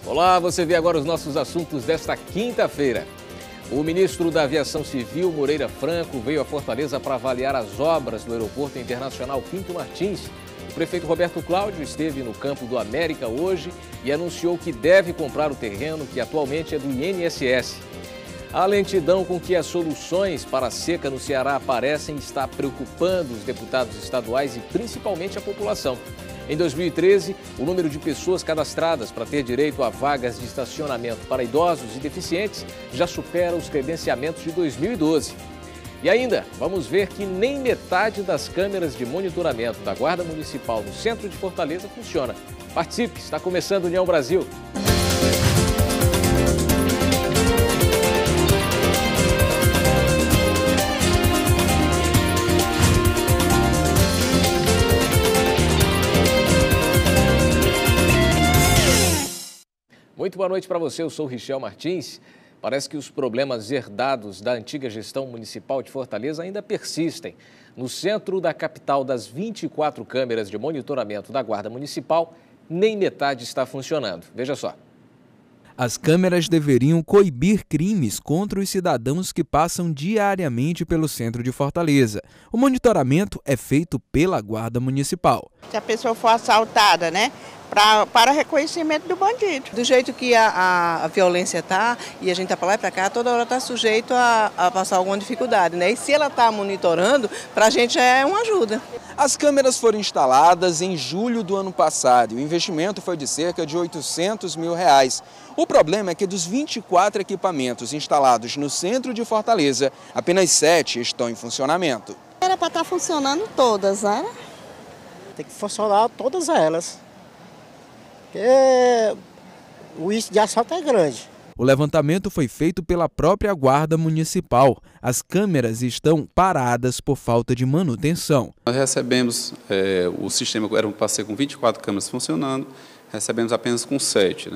Olá, você vê agora os nossos assuntos desta quinta-feira. O ministro da Aviação Civil, Moreira Franco, veio a Fortaleza para avaliar as obras do Aeroporto Internacional Pinto Martins. O prefeito Roberto Cláudio esteve no Campo do América hoje e anunciou que deve comprar o terreno que atualmente é do INSS. A lentidão com que as soluções para a seca no Ceará aparecem está preocupando os deputados estaduais e principalmente a população. Em 2013, o número de pessoas cadastradas para ter direito a vagas de estacionamento para idosos e deficientes já supera os credenciamentos de 2012. E ainda, vamos ver que nem metade das câmeras de monitoramento da Guarda Municipal no centro de Fortaleza funciona. Participe, está começando o União Brasil. Muito boa noite para você, eu sou Richel Martins. Parece que os problemas herdados da antiga gestão municipal de Fortaleza ainda persistem. No centro da capital, das 24 câmeras de monitoramento da Guarda Municipal, nem metade está funcionando. Veja só. As câmeras deveriam coibir crimes contra os cidadãos que passam diariamente pelo centro de Fortaleza. O monitoramento é feito pela Guarda Municipal. Se a pessoa for assaltada, para reconhecimento do bandido. Do jeito que a violência está, e a gente está para lá e para cá, toda hora está sujeito a passar alguma dificuldade, E se ela está monitorando, para a gente é uma ajuda. As câmeras foram instaladas em julho do ano passado e o investimento foi de cerca de R$800 mil. O problema é que dos 24 equipamentos instalados no centro de Fortaleza, apenas 7 estão em funcionamento. Era para estar funcionando todas, né? Tem que funcionar todas elas. Porque o índice de assalto é grande. O levantamento foi feito pela própria Guarda Municipal. As câmeras estão paradas por falta de manutenção. Nós recebemos, o sistema era para ser com 24 câmeras funcionando, recebemos apenas com 7,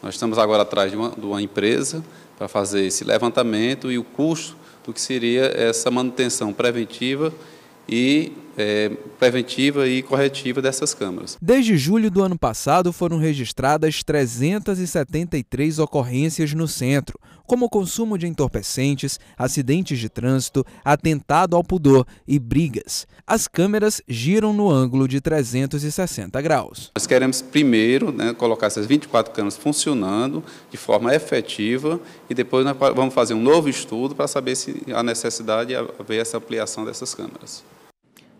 Nós estamos agora atrás de uma empresa para fazer esse levantamento e o custo do que seria essa manutenção preventiva e corretiva dessas câmeras. Desde julho do ano passado foram registradas 373 ocorrências no centro, como consumo de entorpecentes, acidentes de trânsito, atentado ao pudor e brigas. As câmeras giram no ângulo de 360 graus. Nós queremos primeiro colocar essas 24 câmeras funcionando de forma efetiva e depois nós vamos fazer um novo estudo para saber se há necessidade de haver essa ampliação dessas câmeras.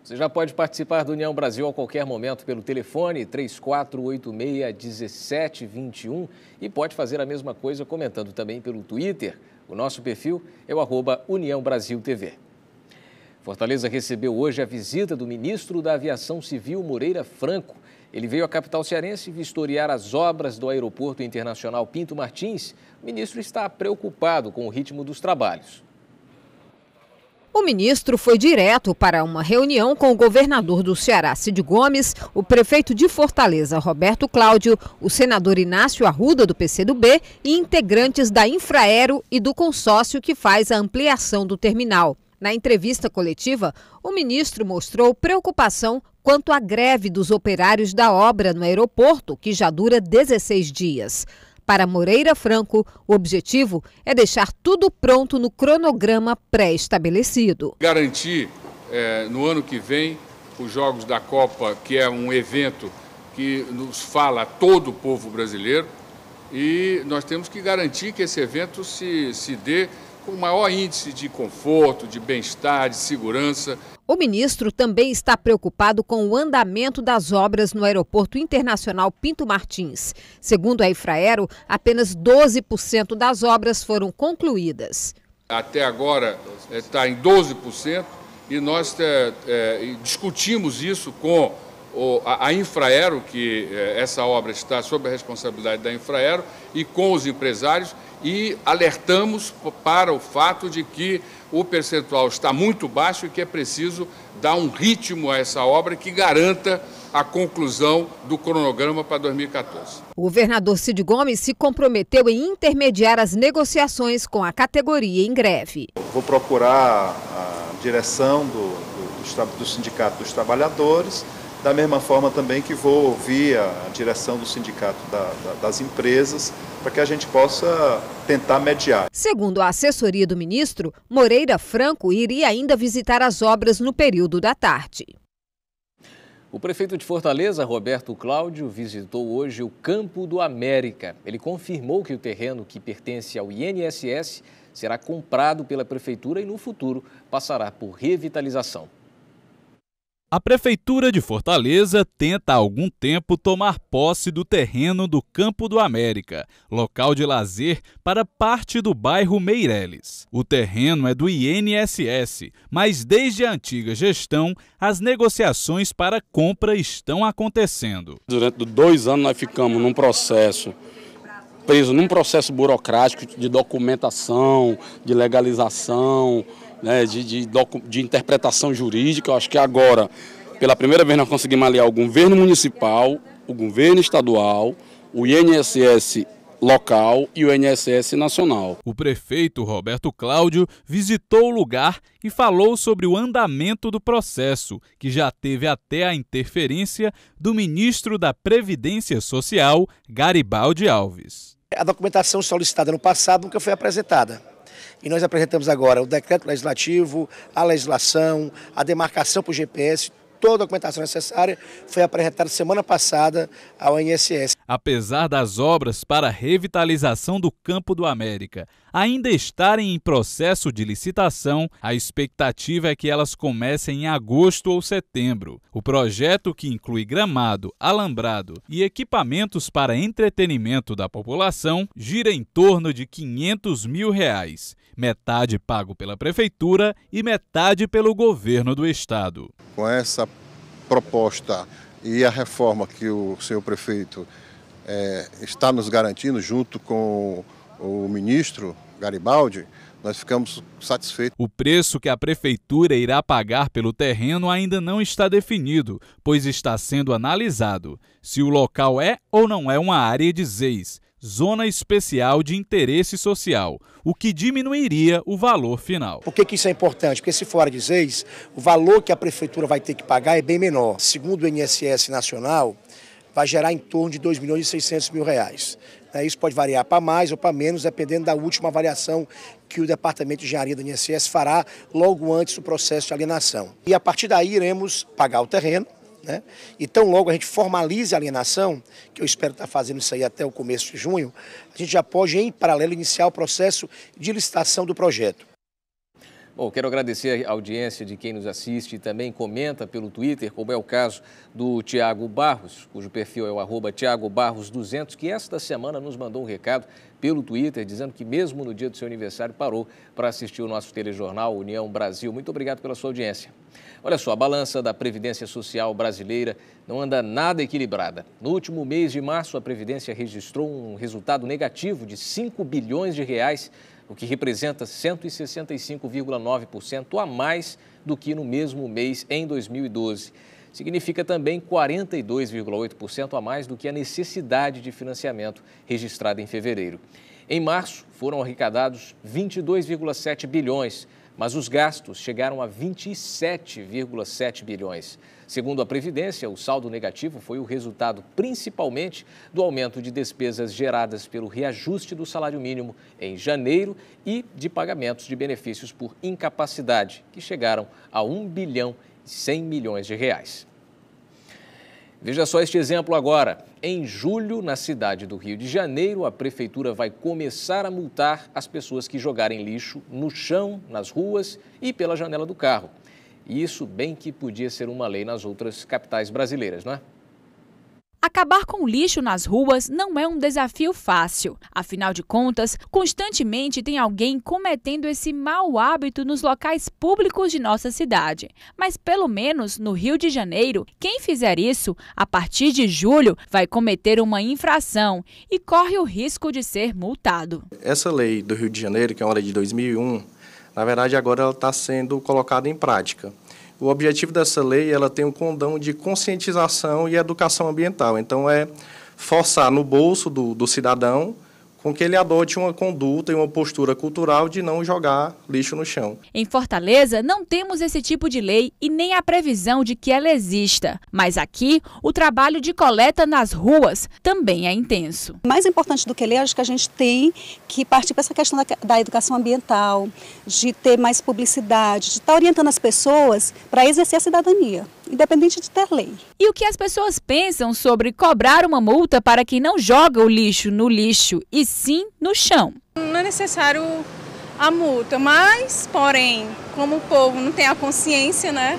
Você já pode participar do União Brasil a qualquer momento pelo telefone 3486-1721 e pode fazer a mesma coisa comentando também pelo Twitter. O nosso perfil é o @UniãoBrasilTV. Fortaleza recebeu hoje a visita do ministro da Aviação Civil, Moreira Franco. Ele veio à capital cearense vistoriar as obras do Aeroporto Internacional Pinto Martins. O ministro está preocupado com o ritmo dos trabalhos. O ministro foi direto para uma reunião com o governador do Ceará, Cid Gomes, o prefeito de Fortaleza, Roberto Cláudio, o senador Inácio Arruda, do PCdoB, e integrantes da Infraero e do consórcio que faz a ampliação do terminal. Na entrevista coletiva, o ministro mostrou preocupação quanto à greve dos operários da obra no aeroporto, que já dura 16 dias. Para Moreira Franco, o objetivo é deixar tudo pronto no cronograma pré-estabelecido. Garantir no ano que vem os Jogos da Copa, que é um evento que nos fala a todo o povo brasileiro, e nós temos que garantir que esse evento se dê com o maior índice de conforto, de bem-estar, de segurança. O ministro também está preocupado com o andamento das obras no Aeroporto Internacional Pinto Martins. Segundo a Infraero, apenas 12% das obras foram concluídas. Até agora está em 12% e nós discutimos isso com a Infraero, que essa obra está sob a responsabilidade da Infraero, e com os empresários, e alertamos para o fato de que o percentual está muito baixo e que é preciso dar um ritmo a essa obra que garanta a conclusão do cronograma para 2014. O governador Cid Gomes se comprometeu em intermediar as negociações com a categoria em greve. Vou procurar a direção do Sindicato dos Trabalhadores Da mesma forma também que vou ouvir a direção do sindicato das empresas para que a gente possa tentar mediar. Segundo a assessoria do ministro, Moreira Franco iria ainda visitar as obras no período da tarde. O prefeito de Fortaleza, Roberto Cláudio, visitou hoje o Campo do América. Ele confirmou que o terreno que pertence ao INSS será comprado pela prefeitura e no futuro passará por revitalização. A Prefeitura de Fortaleza tenta há algum tempo tomar posse do terreno do Campo do América, local de lazer para parte do bairro Meireles. O terreno é do INSS, mas desde a antiga gestão, as negociações para compra estão acontecendo. Durante 2 anos nós ficamos preso num processo burocrático de documentação, de legalização, né, de interpretação jurídica. Eu acho que agora, pela primeira vez, nós conseguimos aliar o governo municipal, o governo estadual, o INSS local e o INSS nacional. O prefeito Roberto Cláudio visitou o lugar e falou sobre o andamento do processo, que já teve até a interferência do ministro da Previdência Social, Garibaldi Alves. A documentação solicitada no passado nunca foi apresentada. E nós apresentamos agora o decreto legislativo, a legislação, a demarcação por GPS, toda a documentação necessária foi apresentada semana passada ao INSS. Apesar das obras para a revitalização do Campo do América ainda estarem em processo de licitação, a expectativa é que elas comecem em agosto ou setembro. O projeto, que inclui gramado, alambrado e equipamentos para entretenimento da população, gira em torno de R$ 500 mil, metade pago pela prefeitura e metade pelo governo do estado. Com essa proposta e a reforma que o senhor prefeito está nos garantindo, junto com o ministro Garibaldi, nós ficamos satisfeitos. O preço que a prefeitura irá pagar pelo terreno ainda não está definido, pois está sendo analisado se o local é ou não é uma área de ZEIS, Zona Especial de Interesse Social, o que diminuiria o valor final. Por que isso é importante? Porque se for área de ZEIS, o valor que a prefeitura vai ter que pagar é bem menor. Segundo o INSS nacional, vai gerar em torno de R$ 2.600.000. Isso pode variar para mais ou para menos, dependendo da última avaliação que o Departamento de Engenharia do INSS fará logo antes do processo de alienação. E a partir daí iremos pagar o terreno, né? E tão logo a gente formalize a alienação, que eu espero estar fazendo isso aí até o começo de junho, a gente já pode, em paralelo, iniciar o processo de licitação do projeto. Bom, quero agradecer a audiência de quem nos assiste e também comenta pelo Twitter, como é o caso do Tiago Barros, cujo perfil é o @TiagoBarros200, que esta semana nos mandou um recado pelo Twitter, dizendo que mesmo no dia do seu aniversário parou para assistir o nosso telejornal União Brasil. Muito obrigado pela sua audiência. Olha só, a balança da Previdência Social brasileira não anda nada equilibrada. No último mês de março, a Previdência registrou um resultado negativo de 5 bilhões de reais, o que representa 165,9% a mais do que no mesmo mês em 2012. Significa também 42,8% a mais do que a necessidade de financiamento registrada em fevereiro. Em março, foram arrecadados 22,7 bilhões, mas os gastos chegaram a 27,7 bilhões. Segundo a Previdência, o saldo negativo foi o resultado principalmente do aumento de despesas geradas pelo reajuste do salário mínimo em janeiro e de pagamentos de benefícios por incapacidade, que chegaram a 1 bilhão e 100 milhões de reais. Veja só este exemplo agora. Em julho, na cidade do Rio de Janeiro, a prefeitura vai começar a multar as pessoas que jogarem lixo no chão, nas ruas e pela janela do carro. E isso bem que podia ser uma lei nas outras capitais brasileiras, não é? Acabar com o lixo nas ruas não é um desafio fácil. Afinal de contas, constantemente tem alguém cometendo esse mau hábito nos locais públicos de nossa cidade. Mas pelo menos no Rio de Janeiro, quem fizer isso, a partir de julho, vai cometer uma infração e corre o risco de ser multado. Essa lei do Rio de Janeiro, que é uma lei de 2001, na verdade agora ela está sendo colocada em prática. O objetivo dessa lei, ela tem um condão de conscientização e educação ambiental. Então, é forçar no bolso do cidadão com que ele adote uma conduta e uma postura cultural de não jogar lixo no chão. Em Fortaleza, não temos esse tipo de lei e nem a previsão de que ela exista. Mas aqui, o trabalho de coleta nas ruas também é intenso. Mais importante do que lei, acho que a gente tem que partir para essa questão da educação ambiental, de ter mais publicidade, de estar orientando as pessoas para exercer a cidadania, independente de ter lei. E o que as pessoas pensam sobre cobrar uma multa para quem não joga o lixo no lixo e sim no chão? Não é necessário a multa, mas, porém, como o povo não tem a consciência, né?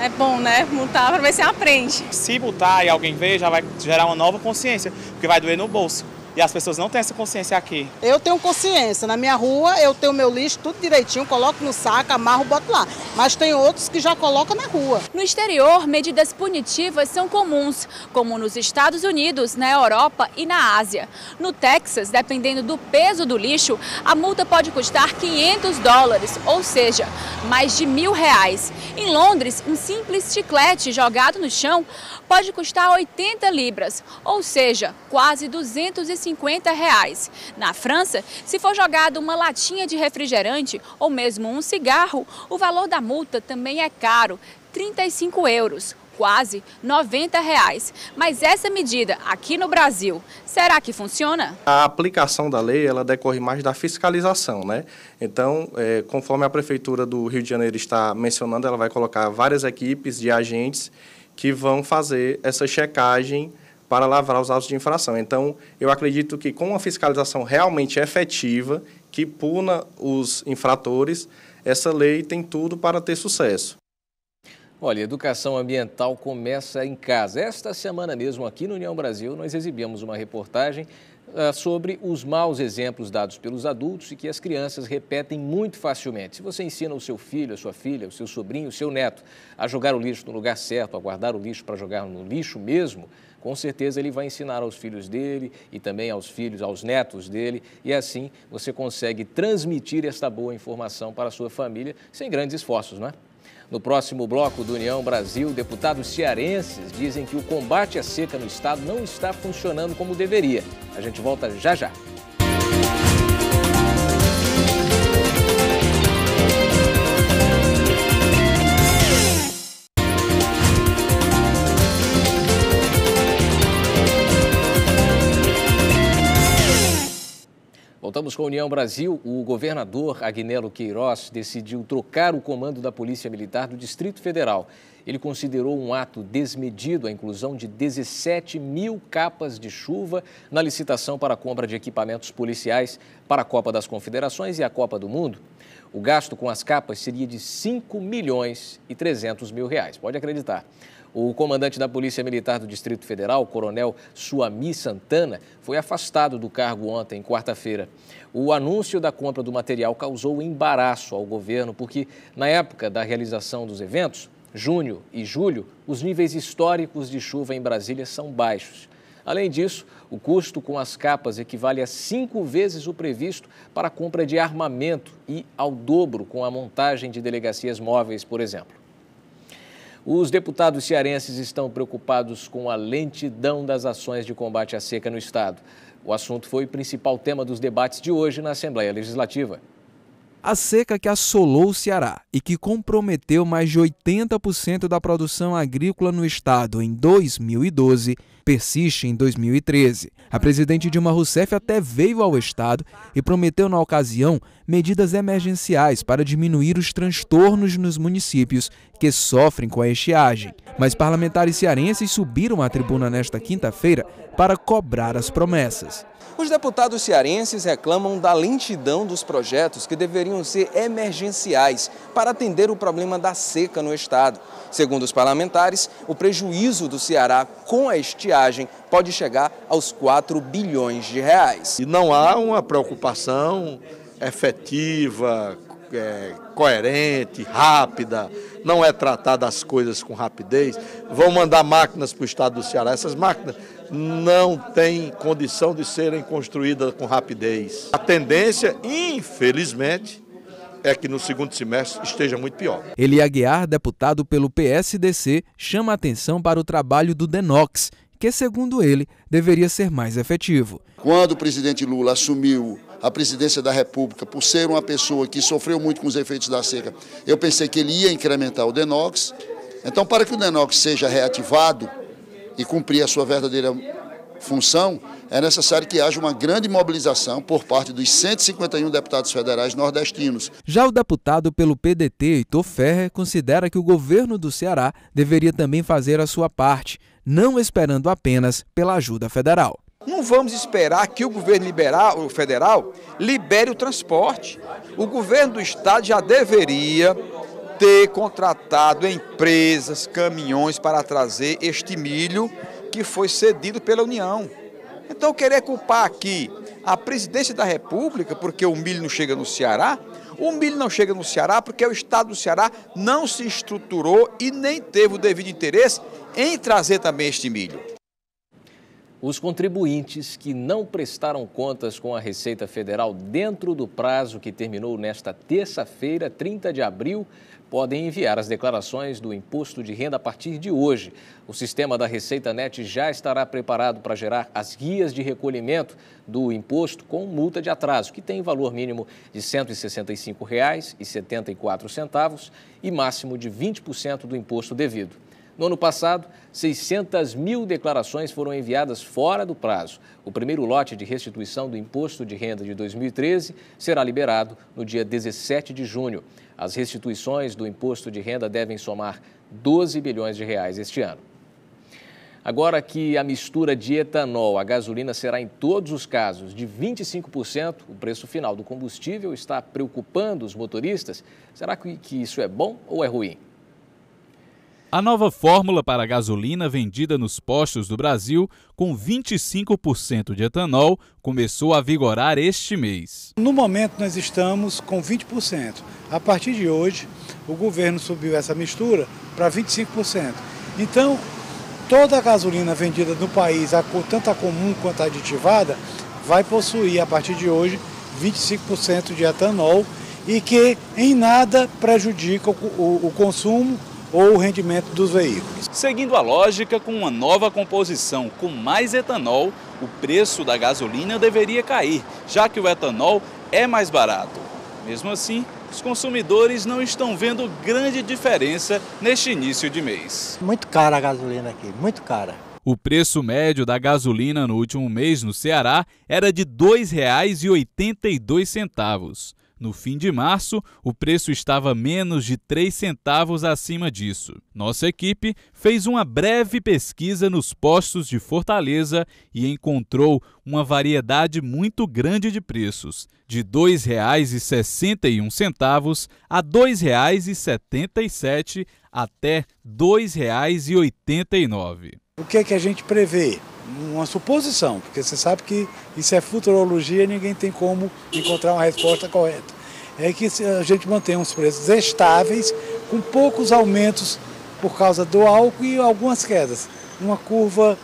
É bom, né? Multar para ver se aprende. Se multar e alguém ver, já vai gerar uma nova consciência, porque vai doer no bolso. E as pessoas não têm essa consciência aqui. Eu tenho consciência. Na minha rua, eu tenho meu lixo tudo direitinho, coloco no saco, amarro, boto lá. Mas tem outros que já colocam na rua. No exterior, medidas punitivas são comuns, como nos Estados Unidos, na Europa e na Ásia. No Texas, dependendo do peso do lixo, a multa pode custar $500, ou seja, mais de R$1.000. Em Londres, um simples chiclete jogado no chão pode custar 80 libras, ou seja, quase R$250. Na França, se for jogado uma latinha de refrigerante ou mesmo um cigarro, o valor da multa também é caro, €35, quase R$90. Mas essa medida aqui no Brasil, será que funciona? A aplicação da lei, ela decorre mais da fiscalização, né? Então, conforme a Prefeitura do Rio de Janeiro está mencionando, ela vai colocar várias equipes de agentes que vão fazer essa checagem para lavrar os autos de infração. Então, eu acredito que com uma fiscalização realmente efetiva, que puna os infratores, essa lei tem tudo para ter sucesso. Olha, educação ambiental começa em casa. Esta semana mesmo, aqui no União Brasil, nós exibimos uma reportagem sobre os maus exemplos dados pelos adultos e que as crianças repetem muito facilmente. Se você ensina o seu filho, a sua filha, o seu sobrinho, o seu neto a jogar o lixo no lugar certo, a guardar o lixo para jogar no lixo mesmo, com certeza ele vai ensinar aos filhos dele e também aos filhos, aos netos dele, e assim você consegue transmitir esta boa informação para a sua família sem grandes esforços, não é? No próximo bloco do União Brasil, deputados cearenses dizem que o combate à seca no estado não está funcionando como deveria. A gente volta já já. Voltamos com a União Brasil. O governador Agnello Queiroz decidiu trocar o comando da Polícia Militar do Distrito Federal. Ele considerou um ato desmedido a inclusão de 17 mil capas de chuva na licitação para a compra de equipamentos policiais para a Copa das Confederações e a Copa do Mundo. O gasto com as capas seria de R$5.300.000. Pode acreditar. O comandante da Polícia Militar do Distrito Federal, o coronel Suami Santana, foi afastado do cargo ontem, quarta-feira. O anúncio da compra do material causou embaraço ao governo, porque na época da realização dos eventos, junho e julho, os níveis históricos de chuva em Brasília são baixos. Além disso, o custo com as capas equivale a 5 vezes o previsto para a compra de armamento e ao dobro com a montagem de delegacias móveis, por exemplo. Os deputados cearenses estão preocupados com a lentidão das ações de combate à seca no estado. O assunto foi o principal tema dos debates de hoje na Assembleia Legislativa. A seca que assolou o Ceará e que comprometeu mais de 80% da produção agrícola no estado em 2012 persiste em 2013. A presidente Dilma Rousseff até veio ao estado e prometeu na ocasião medidas emergenciais para diminuir os transtornos nos municípios que sofrem com a estiagem. Mas parlamentares cearenses subiram à tribuna nesta quinta-feira para cobrar as promessas. Os deputados cearenses reclamam da lentidão dos projetos que deveriam ser emergenciais para atender o problema da seca no estado. Segundo os parlamentares, o prejuízo do Ceará com a estiagem pode chegar aos R$4 bilhões. E não há uma preocupação efetiva, coerente, rápida, não é tratada as coisas com rapidez. Vão mandar máquinas para o estado do Ceará. Essas máquinas não têm condição de serem construídas com rapidez. A tendência, infelizmente, é que no segundo semestre esteja muito pior. Eli Aguiar, deputado pelo PSDC, chama a atenção para o trabalho do DENOX, que, segundo ele, deveria ser mais efetivo. Quando o presidente Lula assumiu a presidência da República, por ser uma pessoa que sofreu muito com os efeitos da seca, eu pensei que ele ia incrementar o DENOX. Então, para que o DENOX seja reativado e cumprir a sua verdadeira função, é necessário que haja uma grande mobilização por parte dos 151 deputados federais nordestinos. Já o deputado pelo PDT, Heitor Ferrer, considera que o governo do Ceará deveria também fazer a sua parte, não esperando apenas pela ajuda federal. Não vamos esperar que o governo federal libere o transporte. O governo do estado já deveria ter contratado empresas, caminhões para trazer este milho que foi cedido pela União. Então, querer culpar aqui a presidência da República porque o milho não chega no Ceará, o milho não chega no Ceará porque o estado do Ceará não se estruturou e nem teve o devido interesse em trazer também este milho. Os contribuintes que não prestaram contas com a Receita Federal dentro do prazo que terminou nesta terça-feira, 30 de abril, podem enviar as declarações do imposto de renda a partir de hoje. O sistema da Receita Net já estará preparado para gerar as guias de recolhimento do imposto com multa de atraso, que tem valor mínimo de R$ 165,74 e máximo de 20% do imposto devido. No ano passado, 600 mil declarações foram enviadas fora do prazo. O primeiro lote de restituição do imposto de renda de 2013 será liberado no dia 17 de junho. As restituições do imposto de renda devem somar 12 bilhões de reais este ano. Agora que a mistura de etanol à gasolina será em todos os casos de 25%, o preço final do combustível está preocupando os motoristas. Será que isso é bom ou é ruim? A nova fórmula para a gasolina vendida nos postos do Brasil, com 25% de etanol, começou a vigorar este mês. No momento, nós estamos com 20%. A partir de hoje, o governo subiu essa mistura para 25%. Então, toda a gasolina vendida no país, tanto a comum quanto a aditivada, vai possuir, a partir de hoje, 25% de etanol e que em nada prejudica o consumo ou o rendimento dos veículos. Seguindo a lógica, com uma nova composição com mais etanol, o preço da gasolina deveria cair, já que o etanol é mais barato. Mesmo assim, os consumidores não estão vendo grande diferença neste início de mês. Muito cara a gasolina aqui, muito cara. O preço médio da gasolina no último mês no Ceará era de R$ 2,82. No fim de março, o preço estava menos de 3 centavos acima disso. Nossa equipe fez uma breve pesquisa nos postos de Fortaleza e encontrou uma variedade muito grande de preços, de R$ 2,61 a R$ 2,77 até R$ 2,89. O que é que a gente prevê? Uma suposição, porque você sabe que isso é futurologia e ninguém tem como encontrar uma resposta correta. É que a gente mantém uns preços estáveis, com poucos aumentos por causa do álcool e algumas quedas. Uma curva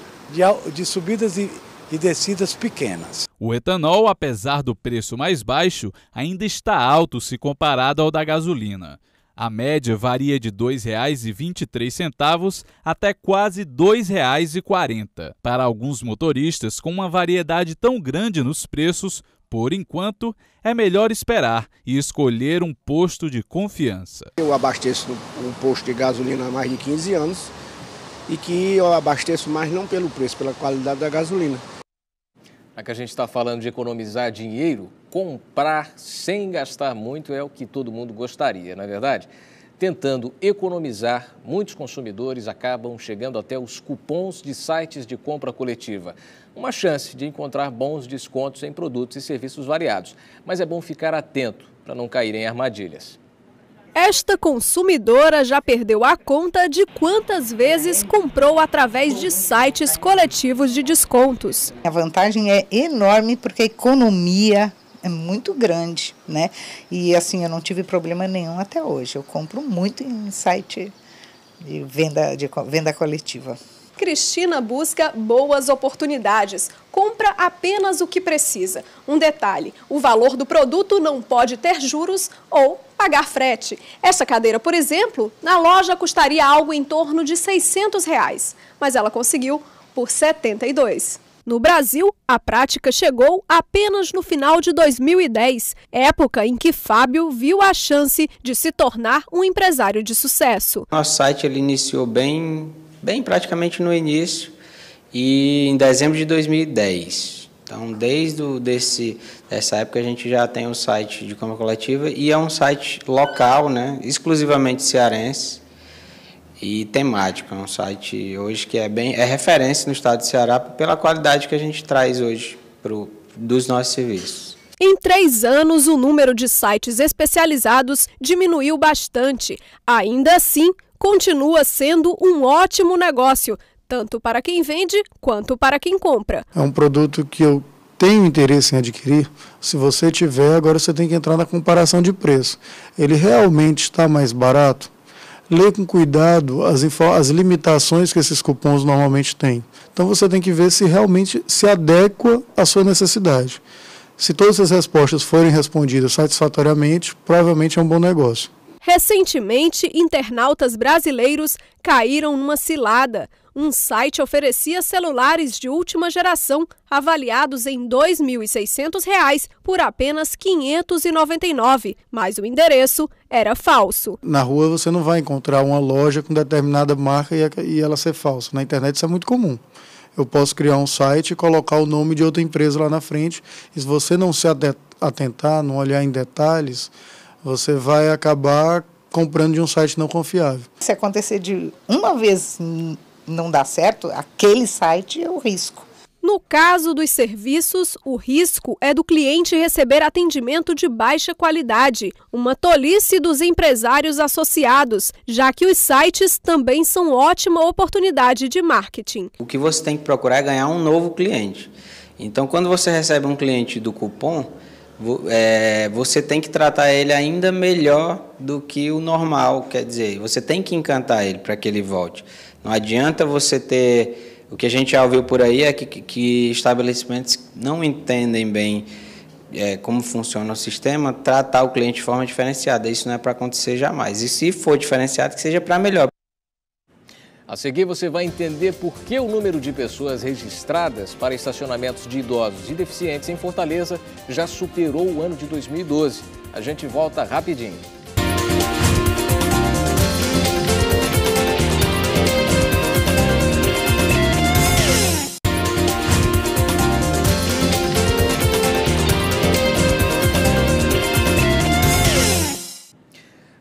de subidas e descidas pequenas. O etanol, apesar do preço mais baixo, ainda está alto se comparado ao da gasolina. A média varia de R$ 2,23 até quase R$ 2,40. Para alguns motoristas, com uma variedade tão grande nos preços, por enquanto, é melhor esperar e escolher um posto de confiança. Eu abasteço um posto de gasolina há mais de 15 anos e que eu abasteço mais não pelo preço, pela qualidade da gasolina. Já que a gente está falando de economizar dinheiro, comprar sem gastar muito é o que todo mundo gostaria, não é verdade? Tentando economizar, muitos consumidores acabam chegando até os cupons de sites de compra coletiva. Uma chance de encontrar bons descontos em produtos e serviços variados. Mas é bom ficar atento para não cair em armadilhas. Esta consumidora já perdeu a conta de quantas vezes comprou através de sites coletivos de descontos. A vantagem é enorme porque a economia é muito grande, né? E assim, eu não tive problema nenhum até hoje. Eu compro muito em site de venda coletiva. Cristina busca boas oportunidades. Compra apenas o que precisa. Um detalhe, o valor do produto não pode ter juros ou pagar frete. Esta cadeira, por exemplo, na loja custaria algo em torno de R$ 600, mas ela conseguiu por R$ 72. No Brasil, a prática chegou apenas no final de 2010, época em que Fábio viu a chance de se tornar um empresário de sucesso. Nosso site ele iniciou bem praticamente no início e em dezembro de 2010. Então, desde essa época a gente já tem o site de compra coletiva e é um site local, né, exclusivamente cearense. E temático, é um site hoje que é referência no estado de Ceará pela qualidade que a gente traz hoje dos nossos serviços. Em 3 anos, o número de sites especializados diminuiu bastante. Ainda assim, continua sendo um ótimo negócio, tanto para quem vende quanto para quem compra. É um produto que eu tenho interesse em adquirir. Se você tiver, agora você tem que entrar na comparação de preço. Ele realmente está mais barato? Lê com cuidado as limitações que esses cupons normalmente têm. Então você tem que ver se realmente se adequa à sua necessidade. Se todas as respostas forem respondidas satisfatoriamente, provavelmente é um bom negócio. Recentemente, internautas brasileiros caíram numa cilada. Um site oferecia celulares de última geração avaliados em R$ 2.600 por apenas R$ 599, mas o endereço era falso. Na rua você não vai encontrar uma loja com determinada marca e ela ser falsa. Na internet isso é muito comum. Eu posso criar um site e colocar o nome de outra empresa lá na frente. E se você não se atentar, não olhar em detalhes, você vai acabar comprando de um site não confiável. Se acontecer de uma vez não dar certo, aquele site é o risco. No caso dos serviços, o risco é do cliente receber atendimento de baixa qualidade, uma tolice dos empresários associados, já que os sites também são ótima oportunidade de marketing. O que você tem que procurar é ganhar um novo cliente. Então, quando você recebe um cliente do cupom, você tem que tratar ele ainda melhor do que o normal, quer dizer, você tem que encantar ele para que ele volte. Não adianta você ter... O que a gente já ouviu por aí é que estabelecimentos não entendem bem como funciona o sistema, tratar o cliente de forma diferenciada. Isso não é para acontecer jamais. E se for diferenciado, que seja para melhor. A seguir, você vai entender por que o número de pessoas registradas para estacionamentos de idosos e deficientes em Fortaleza já superou o ano de 2012. A gente volta rapidinho.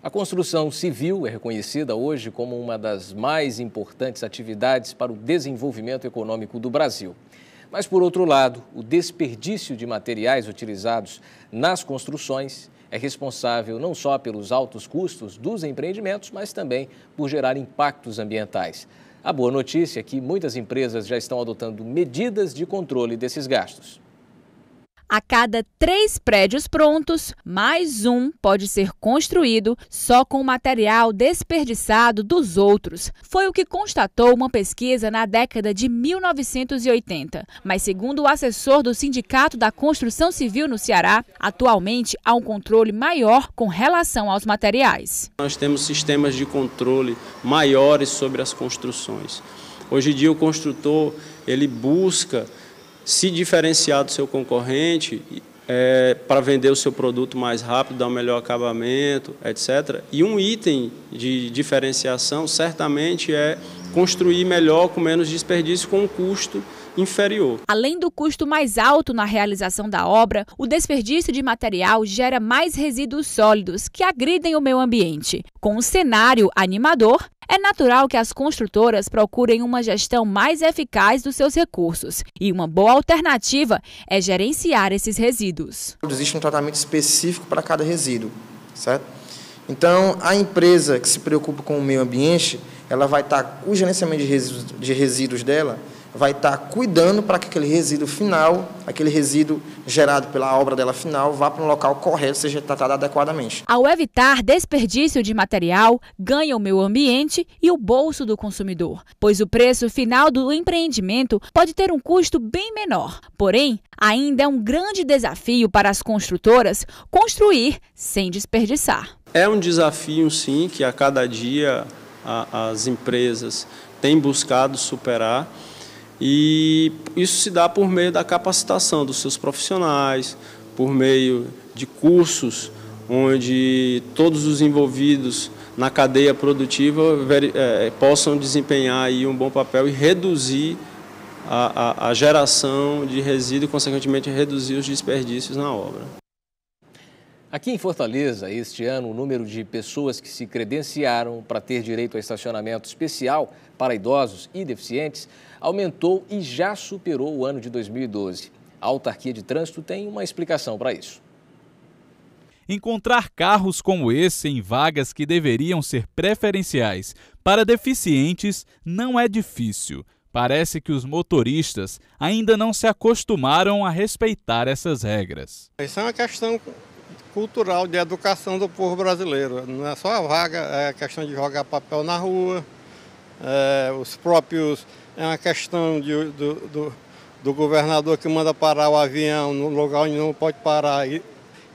A construção civil é reconhecida hoje como uma das mais importantes atividades para o desenvolvimento econômico do Brasil. Mas, por outro lado, o desperdício de materiais utilizados nas construções é responsável não só pelos altos custos dos empreendimentos, mas também por gerar impactos ambientais. A boa notícia é que muitas empresas já estão adotando medidas de controle desses gastos. A cada 3 prédios prontos, mais um pode ser construído só com o material desperdiçado dos outros. Foi o que constatou uma pesquisa na década de 1980. Mas, segundo o assessor do Sindicato da Construção Civil no Ceará, atualmente há um controle maior com relação aos materiais. Nós temos sistemas de controle maiores sobre as construções. Hoje em dia o construtor ele busca se diferenciar do seu concorrente para vender o seu produto mais rápido, dar um melhor acabamento, etc. E um item de diferenciação certamente é construir melhor, com menos desperdício, com um custo inferior. Além do custo mais alto na realização da obra, o desperdício de material gera mais resíduos sólidos que agridem o meio ambiente. Com um cenário animador, é natural que as construtoras procurem uma gestão mais eficaz dos seus recursos. E uma boa alternativa é gerenciar esses resíduos. Existe um tratamento específico para cada resíduo, certo? Então, a empresa que se preocupa com o meio ambiente, ela vai estar, o gerenciamento de resíduos dela, vai estar cuidando para que aquele resíduo final, aquele resíduo gerado pela obra dela final, vá para um local correto, seja tratado adequadamente. Ao evitar desperdício de material, ganha o meio ambiente e o bolso do consumidor, pois o preço final do empreendimento pode ter um custo bem menor. Porém, ainda é um grande desafio para as construtoras construir sem desperdiçar. É um desafio, sim, que a cada dia as empresas têm buscado superar. E isso se dá por meio da capacitação dos seus profissionais, por meio de cursos onde todos os envolvidos na cadeia produtiva possam desempenhar aí um bom papel e reduzir a geração de resíduo e, consequentemente, reduzir os desperdícios na obra. Aqui em Fortaleza, este ano, o número de pessoas que se credenciaram para ter direito a estacionamento especial para idosos e deficientes aumentou e já superou o ano de 2012. A Autarquia de Trânsito tem uma explicação para isso. Encontrar carros como esse em vagas que deveriam ser preferenciais para deficientes não é difícil. Parece que os motoristas ainda não se acostumaram a respeitar essas regras. Isso é uma questão cultural de educação do povo brasileiro. Não é só a vaga, é a questão de jogar papel na rua, os próprios, é uma questão do governador que manda parar o avião no lugar onde não pode parar e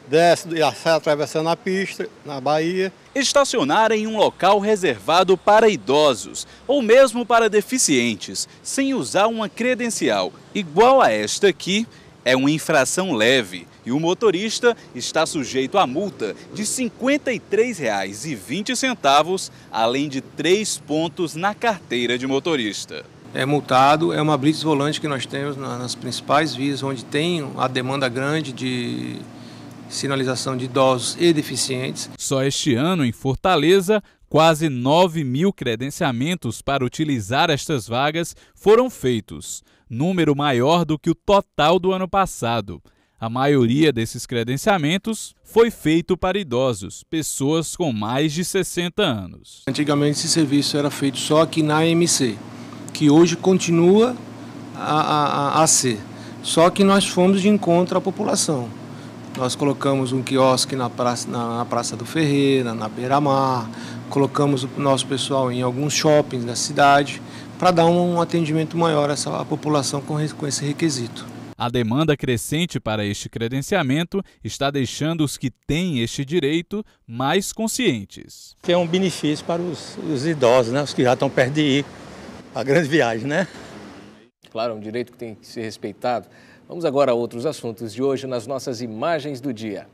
desce e sai atravessando a pista, na Bahia. Estacionar em um local reservado para idosos ou mesmo para deficientes, sem usar uma credencial igual a esta aqui, é uma infração leve e o motorista está sujeito a multa de R$ 53,20, além de 3 pontos na carteira de motorista. É multado, é uma blitz volante que nós temos nas principais vias, onde tem a demanda grande de sinalização de idosos e deficientes. Só este ano, em Fortaleza, quase 9.000 credenciamentos para utilizar estas vagas foram feitos, número maior do que o total do ano passado. A maioria desses credenciamentos foi feito para idosos, pessoas com mais de 60 anos. Antigamente esse serviço era feito só aqui na MC, que hoje continua a ser. Só que nós fomos de encontro à população. Nós colocamos um quiosque na Praça do Ferreira, na Beira-Mar, colocamos o nosso pessoal em alguns shoppings da cidade para dar um atendimento maior a essa população com esse requisito. A demanda crescente para este credenciamento está deixando os que têm este direito mais conscientes. É um benefício para os idosos, né? Os que já estão perto de ir a grande viagem, né? Claro, é um direito que tem que ser respeitado. Vamos agora a outros assuntos de hoje nas nossas imagens do dia.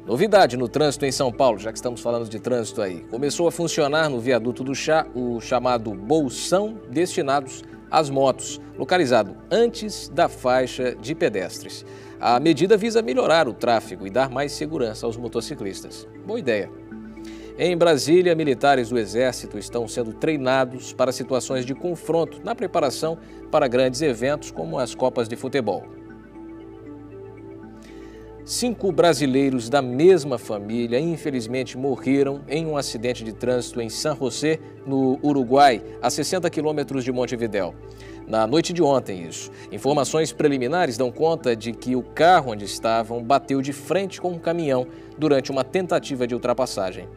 Novidade no trânsito em São Paulo, já que estamos falando de trânsito aí. Começou a funcionar no viaduto do Chá o chamado bolsão destinados às motos, localizado antes da faixa de pedestres. A medida visa melhorar o tráfego e dar mais segurança aos motociclistas. Boa ideia. Em Brasília, militares do Exército estão sendo treinados para situações de confronto na preparação para grandes eventos como as Copas de Futebol. 5 brasileiros da mesma família, infelizmente, morreram em um acidente de trânsito em San José, no Uruguai, a 60 quilômetros de Montevidéu. Na noite de ontem, isso. Informações preliminares dão conta de que o carro onde estavam bateu de frente com um caminhão durante uma tentativa de ultrapassagem.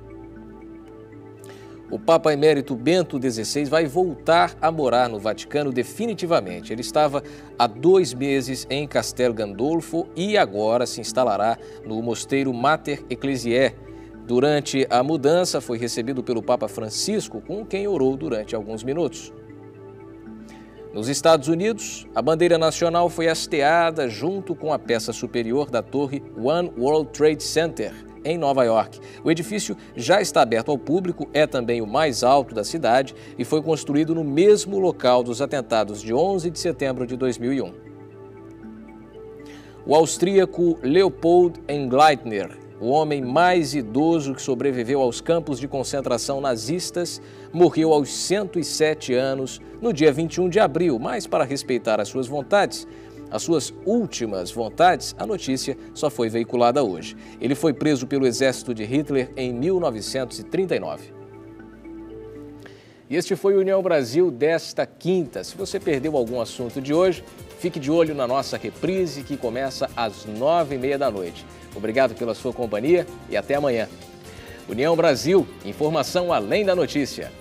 O Papa Emérito Bento XVI vai voltar a morar no Vaticano definitivamente. Ele estava há 2 meses em Castel Gandolfo e agora se instalará no Mosteiro Mater Ecclesiae. Durante a mudança, foi recebido pelo Papa Francisco, com quem orou durante alguns minutos. Nos Estados Unidos, a bandeira nacional foi hasteada junto com a peça superior da torre One World Trade Center, em Nova York. O edifício já está aberto ao público, é também o mais alto da cidade e foi construído no mesmo local dos atentados de 11 de setembro de 2001. O austríaco Leopold Engleitner, o homem mais idoso que sobreviveu aos campos de concentração nazistas, morreu aos 107 anos no dia 21 de abril, mas para respeitar as suas vontades, as suas últimas vontades, a notícia só foi veiculada hoje. Ele foi preso pelo exército de Hitler em 1939. E este foi o União Brasil desta quinta. Se você perdeu algum assunto de hoje, fique de olho na nossa reprise que começa às 9h30 da noite. Obrigado pela sua companhia e até amanhã. União Brasil, informação além da notícia.